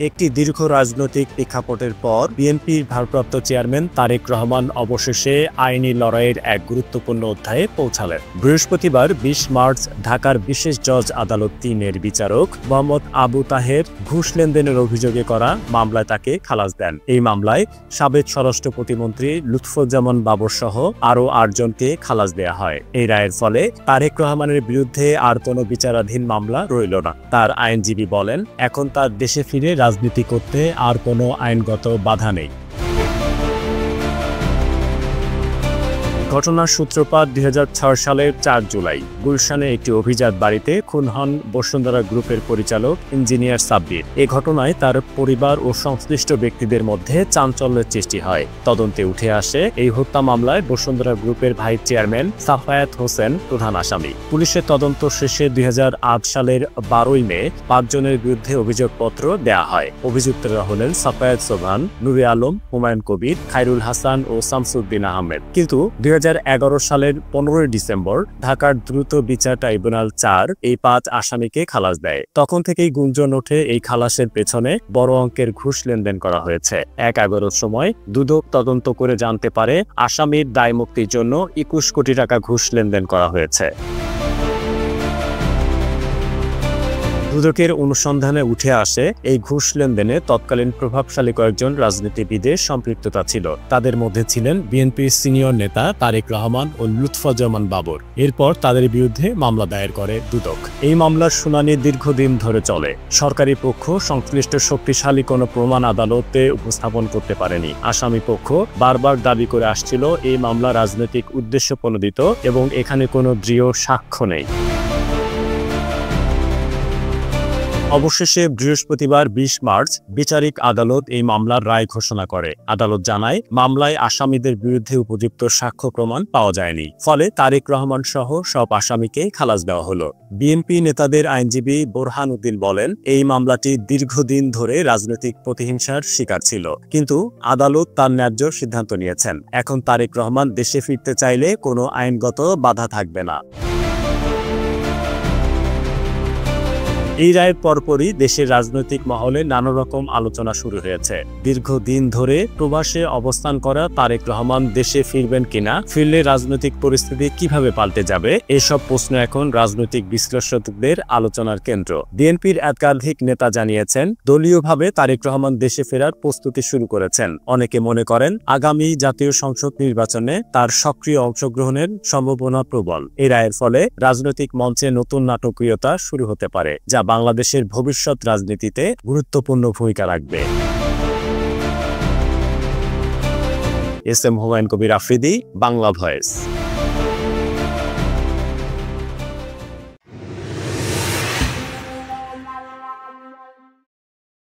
একটি দীর্ঘ রাজনৈতিক প্রেক্ষাপটের পর বিএনপির ভারপ্রাপ্ত চেয়ারম্যান তারেক রহমান অবশেষে আইনি লড়াইয়ের এক গুরুত্বপূর্ণ অধ্যায়ে পৌঁছালেন। বৃহস্পতিবার ২০ মার্চ ঢাকার বিশেষ জজ আদালত ৩-এর বিচারক মোহাম্মদ আবু তাহের ঘুষ লেনদেনের অভিযোগে করা মামলায় তাকে খালাস দেন। এই মামলায় সাবেক স্বরাষ্ট্র প্রতিমন্ত্রী লুৎফুজ্জামান বাবর সহ আরও ৮ জনকে খালাস দেওয়া হয়। এই রায়ের ফলে তারেক রহমানের বিরুদ্ধে আর কোনো বিচারাধীন মামলা রইল না। তার আইনজীবী বলেন, এখন তার দেশে ফিরে রাজনীতি করতে আর কোনো আইনগত বাধা নেই। ঘটনার সূত্রপাত ২০০৬ সালের ৪ জুলাই গুলশানে একটি অভিজাত বাড়িতে খুন হন বসুন্ধরা গ্রুপের পরিচালক ইঞ্জিনিয়ার সাব্বির। এ ঘটনায় তার পরিবার ও সংশ্লিষ্ট ব্যক্তিদের মধ্যে চাঞ্চল্যের সৃষ্টি হয়। তদন্তে উঠে আসে এই হত্যা মামলায় বসুন্ধরা গ্রুপের ভাইস চেয়ারম্যান সাফায়াত হোসেন প্রধান আসামি। পুলিশের তদন্ত শেষে ২০০৮ সালের ১২ মে ৫ জনের বিরুদ্ধে অভিযোগপত্র দেয়া হয়। অভিযুক্তরা হলেন সাফায়াত সোবহান, নূরে আলম, হুমায়ুন কবির, খায়রুল হাসান ও শামসুদ্দিন আহমেদ। কিন্তু ২০১১ সালের ১৫ ডিসেম্বর ঢাকার দ্রুত বিচার ট্রাইব্যুনাল ৪ এই ৫ আসামিকে খালাস দেয়। তখন থেকেই গুঞ্জন ওঠে এই খালাসের পেছনে বড় অঙ্কের ঘুষ লেনদেন করা হয়েছে। ১/১১-র সময় দুদক তদন্ত করে জানতে পারে আসামির দায়মুক্তির জন্য ২১ কোটি টাকা ঘুষ লেনদেন করা হয়েছে। দুদকের অনুসন্ধানে উঠে আসে এই ঘুষ লেনদেনে তৎকালীন প্রভাবশালী কয়েকজন রাজনীতিবিদের সম্পৃক্ততা ছিল। তাদের মধ্যে ছিলেন বিএনপির সিনিয়র নেতা তারেক রহমান ও লুৎফুজ্জামান বাবর। এরপর তাদের বিরুদ্ধে মামলা দায়ের করে দুদক। এই মামলার শুনানি দীর্ঘদিন ধরে চলে। সরকারি পক্ষ সংশ্লিষ্ট শক্তিশালী কোনো প্রমাণ আদালতে উপস্থাপন করতে পারেনি। আসামি পক্ষ বারবার দাবি করে আসছিল এই মামলা রাজনৈতিক উদ্দেশ্য প্রণোদিত এবং এখানে কোনো দৃঢ় সাক্ষ্য নেই। অবশেষে বৃহস্পতিবার ২০ মার্চ বিচারিক আদালত এই মামলার রায় ঘোষণা করে। আদালত জানায়, মামলায় আসামিদের বিরুদ্ধে উপযুক্ত সাক্ষ্য প্রমাণ পাওয়া যায়নি। ফলে তারেক রহমান সহ সব আসামিকে খালাস দেওয়া হলো। বিএনপি নেতাদের আইনজীবী বোরহান উদ্দিন বলেন, এই মামলাটি দীর্ঘদিন ধরে রাজনৈতিক প্রতিহিংসার শিকার ছিল, কিন্তু আদালত তার ন্যায্য সিদ্ধান্ত নিয়েছেন। এখন তারেক রহমান দেশে ফিরতে চাইলে কোনো আইনগত বাধা থাকবে না। এই রায়ের পরপরই দেশের রাজনৈতিক মহলে নানা রকম আলোচনা শুরু হয়েছে। দীর্ঘদিন ধরে প্রবাসে অবস্থান করা তারেক রহমান দেশে ফিরবেন কিনা, ফিরলে রাজনৈতিক পরিস্থিতি কিভাবে পাল্টে যাবে, এসব প্রশ্ন এখন রাজনৈতিক বিশ্লেষকদের আলোচনার কেন্দ্র। বিএনপির একাধিক নেতা জানিয়েছেন, দলীয়ভাবে তারেক রহমান দেশে ফেরার প্রস্তুতি শুরু করেছেন। অনেকে মনে করেন, আগামী জাতীয় সংসদ নির্বাচনে তার সক্রিয় অংশগ্রহণের সম্ভাবনা প্রবল। এই রায়ের ফলে রাজনৈতিক মঞ্চে নতুন নাটকীয়তা শুরু হতে পারে, যা বাংলাদেশের ভবিষ্যৎ রাজনীতিতে গুরুত্বপূর্ণ ভূমিকা রাখবে। S M Humayun Kabir Afridi, Bangla voice.